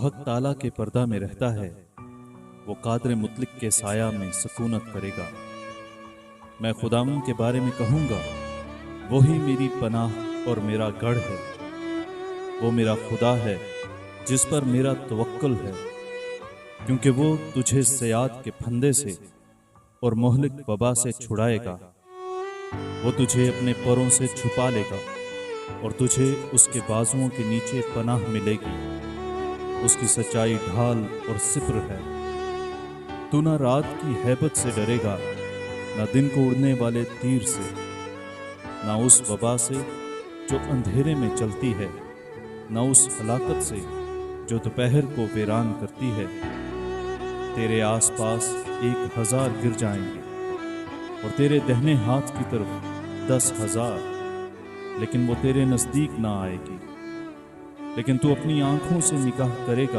حق تعالیٰ کے پردہ میں رہتا ہے وہ قادر مطلق کے سایہ میں سکونت کرے گا۔ میں خداوند کے بارے میں کہوں گا وہی میری پناہ اور میرا گڑھ ہے، وہ میرا خدا ہے جس پر میرا توکل ہے، کیونکہ وہ تجھے صیاد کے پھندے سے اور مہلک وبا سے چھڑائے گا۔ وہ تجھے اپنے پروں سے چھپا لے گا اور تجھے اس کے بازوؤں کے نیچے پناہ ملے گی۔ اس کی سچائی ڈھال اور ستر ہے۔ تو نہ رات کی ہیبت سے ڈرے گا، نہ دن کو اڑنے والے تیر سے، نہ اس وبا سے جو اندھیرے میں چلتی ہے، نہ اس ہلاکت سے جو دوپہر کو ویران کرتی ہے۔ تیرے آس پاس 1,000 گر جائیں گے اور تیرے دہنے ہاتھ کی طرف 10,000، لیکن وہ تیرے نزدیک نہ آئے گی۔ لیکن تو اپنی آنکھوں سے نگاہ کرے گا